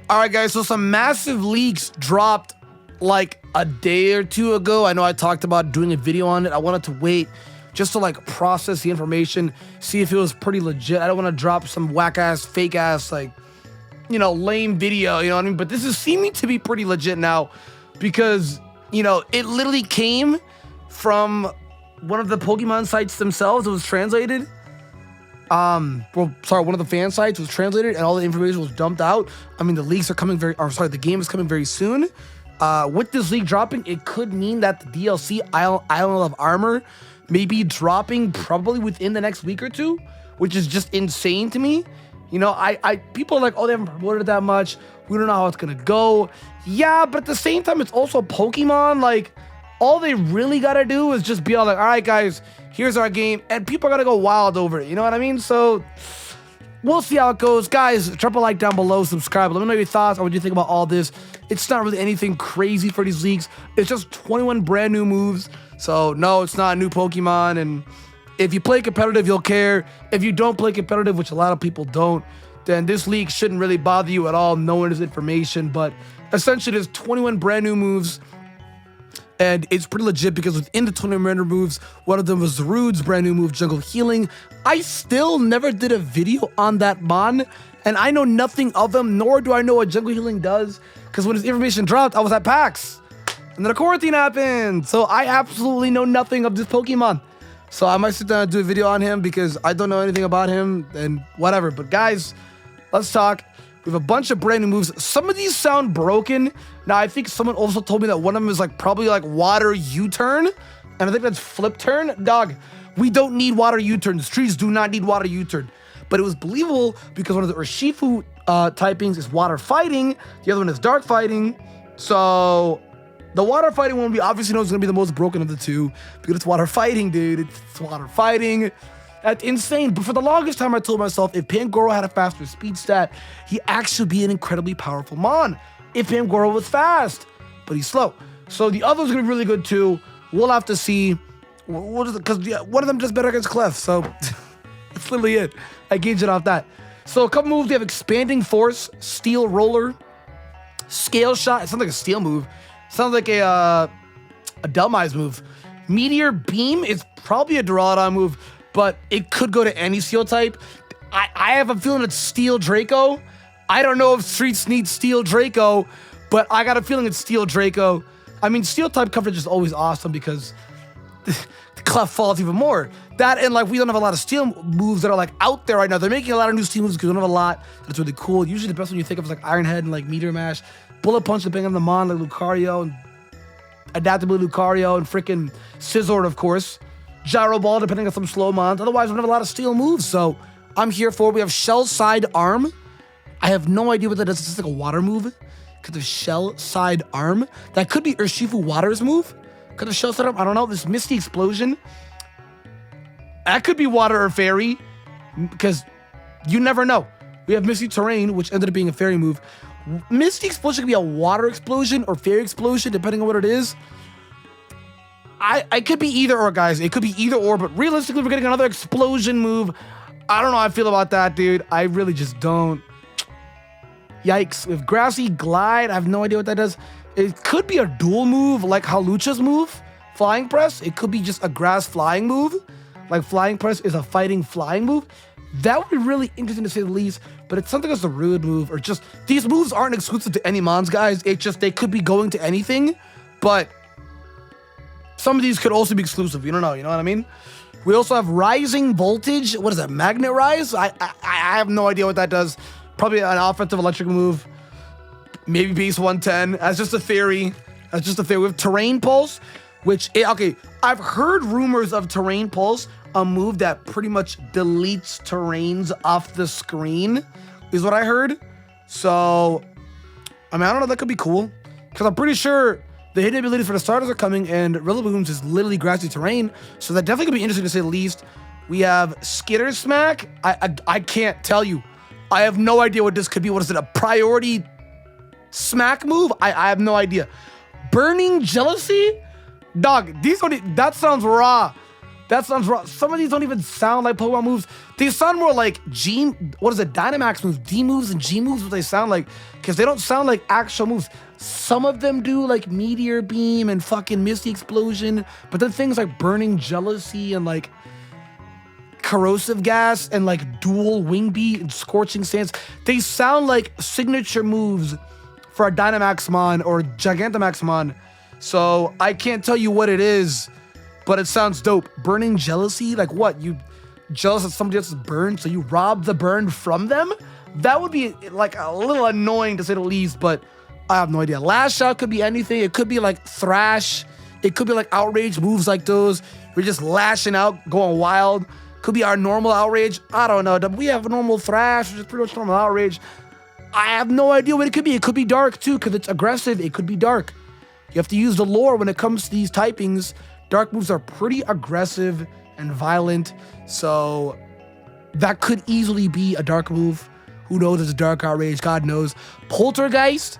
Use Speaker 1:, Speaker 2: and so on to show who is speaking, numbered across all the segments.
Speaker 1: All right, guys, so some massive leaks dropped like a day or two ago. I know I talked about doing a video on it. I wanted to wait just to like process the information, see if it was pretty legit. I don't want to drop some whack-ass, fake-ass, like, you know, lame video, you know what I mean? But this is seeming to be pretty legit now because, you know, it literally came from one of the Pokemon sites themselves. It was translated. One of the fan sites was translated and all the information was dumped out. I mean, the leaks are coming the game is coming very soon. With this leak dropping, it could mean that the DLC Island of Armor may be dropping probably within the next week or two, which is just insane to me. You know, people are like, oh, they haven't promoted it that much. We don't know how it's gonna go. Yeah, but at the same time, it's also Pokemon. Like, all they really gotta do is just be all like, all right, guys, here's our game, and people are gonna go wild over it. You know what I mean? So we'll see how it goes. Guys, drop a like down below, subscribe. Let me know your thoughts on what you think about all this. It's not really anything crazy for these leaks. It's just 21 brand new moves. So no, it's not a new Pokemon. And if you play competitive, you'll care. If you don't play competitive, which a lot of people don't, then this leak shouldn't really bother you at all, knowing this information. But essentially, there's 21 brand new moves. And it's pretty legit because within the 21 brand new moves, one of them was Zarude's brand new move, Jungle Healing. I still never did a video on that mon, and I know nothing of them, nor do I know what Jungle Healing does, because when this information dropped, I was at PAX. And then the quarantine happened, so I absolutely know nothing of this Pokemon. So I might sit down and do a video on him because I don't know anything about him, and whatever. But guys, let's talk. We have a bunch of brand new moves. Some of these sound broken. Now, I think someone also told me that one of them is like probably like water U-turn. And I think that's flip turn. Dog, we don't need water U-turns. Trees do not need water U-turn. But it was believable because one of the Urshifu typings is water fighting. The other one is dark fighting. So the water fighting one we obviously know is going to be the most broken of the two because it's water fighting, dude. It's water fighting. That's insane. But for the longest time, I told myself if Pangoro had a faster speed stat, he'd actually be an incredibly powerful mon. If Pangoro was fast, but he's slow. So the other's gonna be really good too. We'll have to see. Because one of them does better against Clef. So that's literally it. I gauge it off that. So a couple moves. They have Expanding Force, Steel Roller, Scale Shot. It sounds like a steel move. It sounds like a Delmise move. Meteor Beam is probably a Duraludon move, but it could go to any steel type. I have a feeling it's Steel Draco. I don't know if Streets need Steel Draco, but I got a feeling it's Steel Draco. I mean, steel type coverage is always awesome because the Clef falls even more. That and like we don't have a lot of steel moves that are like out there right now. They're making a lot of new steel moves because we don't have a lot. That's really cool. Usually the best one you think of is like Iron Head and like Meteor Mash. Bullet Punch depending on the mon like Lucario and Adaptability Lucario and freaking Scizor, of course. Gyro Ball depending on some slow mons. Otherwise, we don't have a lot of steel moves, so I'm here for it. We have Shell Side Arm. I have no idea what that is. It's just like a water move. Because of Shell Side Arm. That could be Urshifu Water's move. Because of Shell Side Arm. I don't know. This Misty Explosion. That could be Water or Fairy. Because you never know. We have Misty Terrain, which ended up being a Fairy move. Misty Explosion could be a Water Explosion or Fairy Explosion, depending on what it is. I could be either or, guys. It could be either or, but realistically, we're getting another explosion move. I don't know how I feel about that, dude. I really just don't. Yikes. With Grassy Glide, I have no idea what that does. It could be a dual move, like Halucha's move, Flying Press. It could be just a grass flying move. Like Flying Press is a fighting flying move. That would be really interesting to say the least, but it's something that's a rude move, or just, these moves aren't exclusive to any mons, guys. It's just, they could be going to anything, but some of these could also be exclusive. You don't know, you know what I mean? We also have Rising Voltage. What is that? Magnet Rise? I have no idea what that does. Probably an offensive electric move. Maybe base 110. That's just a theory. That's just a theory. We have Terrain Pulse, which, okay, I've heard rumors of Terrain Pulse, a move that pretty much deletes terrains off the screen, is what I heard. So, I mean, I don't know. That could be cool. Because I'm pretty sure the hidden abilities for the starters are coming, and Rillabooms is literally grassy terrain, so that definitely could be interesting to say the least. We have Skitter Smack. I can't tell you. I have no idea what this could be. What is it, a priority smack move? I have no idea. Burning Jealousy? Dog, these don't, that sounds raw. That sounds wrong. Some of these don't even sound like Pokemon moves. They sound more like Dynamax moves, D moves and G moves, what they sound like. Because they don't sound like actual moves. Some of them do, like Meteor Beam and fucking Misty Explosion. But then things like Burning Jealousy and like Corrosive Gas and like Dual Wing Beat and Scorching Sands, they sound like signature moves for a Dynamaxmon or Gigantamaxmon. So I can't tell you what it is, but it sounds dope. Burning Jealousy? Like what? You jealous that somebody else is burned, so you rob the burn from them? That would be like a little annoying to say the least, but I have no idea. Lash Out could be anything. It could be like Thrash. It could be like Outrage moves like those. We're just lashing out, going wild. Could be our normal Outrage. I don't know. We have a normal Thrash, which is pretty much normal Outrage. I have no idea what it could be. It could be dark too, because it's aggressive. It could be dark. You have to use the lore when it comes to these typings. Dark moves are pretty aggressive and violent, so that could easily be a dark move. Who knows? It's a dark outrage. God knows. Poltergeist.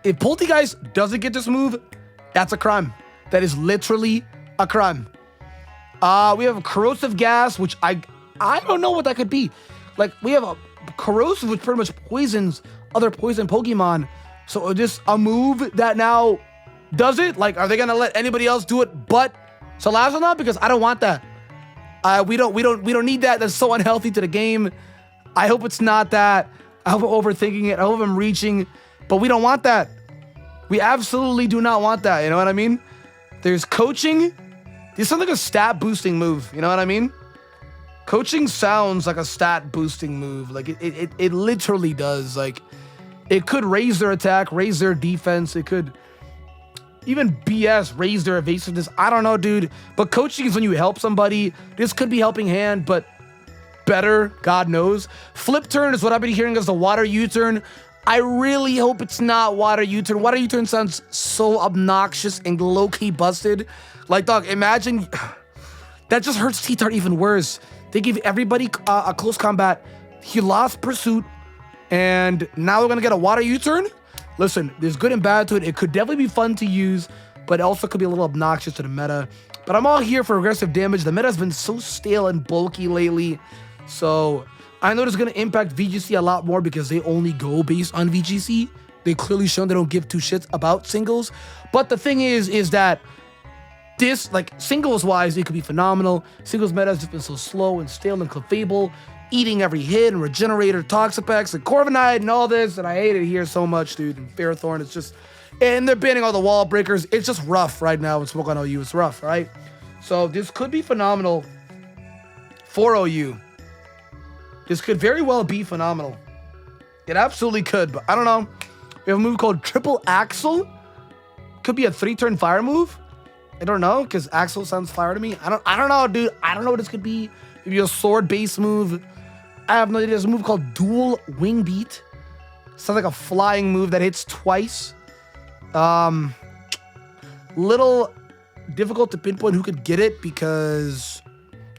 Speaker 1: If Poltergeist doesn't get this move, that's a crime. That is literally a crime. We have a Corrosive Gas, which I don't know what that could be. Like, we have a Corrosive, which pretty much poisons other poison Pokemon. So just a move that now does it? Like, are they gonna let anybody else do it but Salazzle? Because I don't want that. We don't need that. That's so unhealthy to the game. I hope it's not that. I hope I'm overthinking it. I hope I'm reaching, but we don't want that. We absolutely do not want that. You know what I mean? There's Coaching. This sounds like a stat boosting move. You know what I mean? Coaching sounds like a stat boosting move. Like it literally does. Like it could raise their attack, raise their defense. It could even BS, raise their evasiveness. I don't know, dude. But coaching is when you help somebody. This could be helping hand, but better, God knows. Flip Turn is what I've been hearing as the Water U-turn. I really hope it's not Water U-turn. Water U-turn sounds so obnoxious and low-key busted. Like, dog, imagine... That just hurts T-Tart even worse. They give everybody a close combat. He lost Pursuit, and now they're going to get a Water U-turn? Listen, there's good and bad to it. It could definitely be fun to use, but it also could be a little obnoxious to the meta. But I'm all here for aggressive damage. The meta has been so stale and bulky lately. So I know it's going to impact VGC a lot more because they only go based on VGC. They clearly shown they don't give two shits about singles. But the thing is that this, like, singles-wise, it could be phenomenal. Singles meta has just been so slow and stale and Clefable, eating every hit, and Regenerator, Toxapex, and Corviknight, and all this, and I hate it here so much, dude. And Ferrothorn, it's just... And they're banning all the wall breakers. It's just rough right now with Smoke on OU. It's rough, right? So this could be phenomenal for OU. This could very well be phenomenal. It absolutely could, but I don't know. We have a move called Triple Axle. Could be a 3-turn fire move. I don't know, because Axle sounds fire to me. I don't know, dude. I don't know what this could be. Maybe a sword-based move. I have no idea. There's a move called Dual Wing Beat. Sounds like a flying move that hits twice. Little difficult to pinpoint who could get it because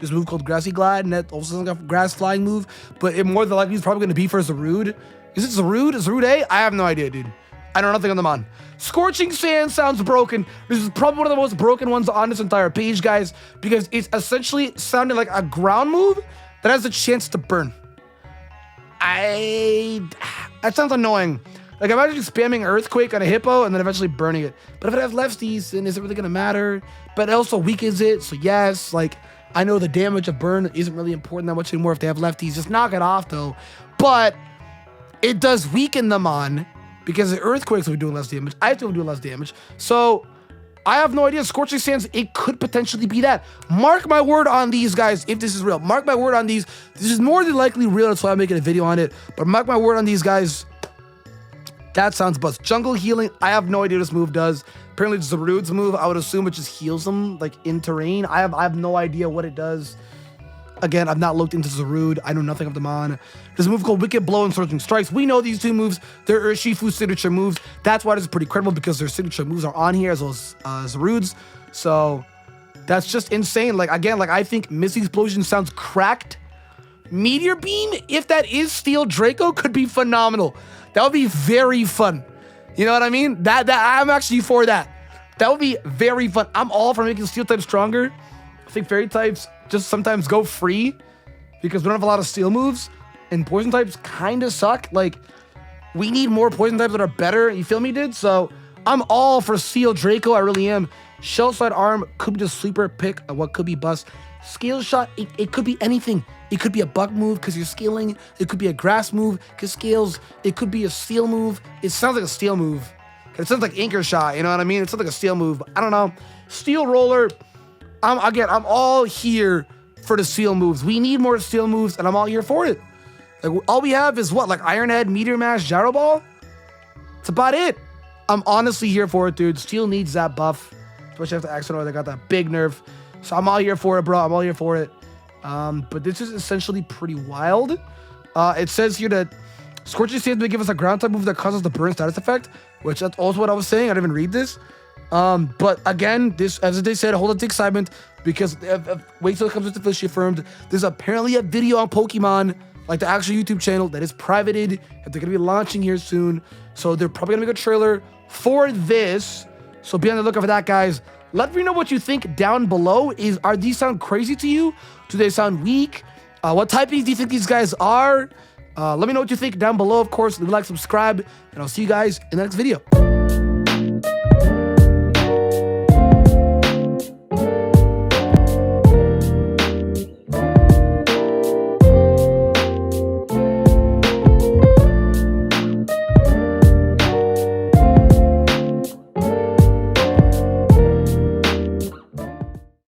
Speaker 1: there's a move called Grassy Glide, and that also sounds like a grass flying move. But it more than likely is probably going to be for Zarude. Is it Zarude? Is Zarude A? I have no idea, dude. I know nothing on the mon. Scorching Sand sounds broken. This is probably one of the most broken ones on this entire page, guys, because it's essentially sounding like a ground move that has a chance to burn. That sounds annoying. Like, imagine spamming Earthquake on a Hippo and then eventually burning it. But if it has lefties, then is it really going to matter? But it also weakens it, so yes, like, I know the damage of burn isn't really important that much anymore if they have lefties. Just knock it off, though. But it does weaken them on, because the Earthquakes will be doing less damage. I have to do less damage. So I have no idea. Scorching Sands, it could potentially be that. Mark my word on these, guys, if this is real. Mark my word on these. This is more than likely real. That's why I'm making a video on it. But mark my word on these, guys. That sounds bust. Jungle Healing, I have no idea what this move does. Apparently it's Zarude's move. I would assume it just heals them, like, in terrain. I have no idea what it does. Again, I've not looked into Zarude. I know nothing of them on. There's a move called Wicked Blow and Surging Strikes. We know these two moves. They're Urshifu's signature moves. That's why this is pretty credible, because their signature moves are on here as well as Zarude's. So that's just insane. Like, again, like, I think Misty Explosion sounds cracked. Meteor Beam, if that is Steel Draco, could be phenomenal. That would be very fun. You know what I mean? That I'm actually for that. That would be very fun. I'm all for making Steel type stronger. I think fairy types just sometimes go free because we don't have a lot of steel moves, and poison types kind of suck. Like, we need more poison types that are better. You feel me, dude? So I'm all for Steel Draco. I really am. Shell Slide Arm could be the sleeper pick of what could be bust. Scale Shot, it could be anything. It could be a bug move because you're scaling. It could be a grass move because scales. It could be a steel move. It sounds like a steel move. It sounds like Anchor Shot, you know what I mean? It sounds like a steel move. I don't know. Steel Roller, I'm all here for the steel moves. We need more steel moves, and I'm all here for it. Like, all we have is what? Like Iron Head, Meteor Mash, Gyro Ball? That's about it. I'm honestly here for it, dude. Steel needs that buff. Especially after Axonor, they got that big nerf. So I'm all here for it, bro. I'm all here for it. But this is essentially pretty wild. It says here that Scorching Sands may give us a ground type move that causes the burn status effect, which that's also what I was saying. I didn't even read this. But again, this, as they said, hold on to excitement because wait till it comes with officially affirmed. There's apparently a video on Pokemon, like the actual YouTube channel, that is privated, and they're gonna be launching here soon. So they're probably gonna make a trailer for this. So be on the lookout for that, guys. Let me know what you think down below. Are these sound crazy to you? Do they sound weak? What typings do you think these guys are? Let me know what you think down below. Of course, leave a like, subscribe, and I'll see you guys in the next video.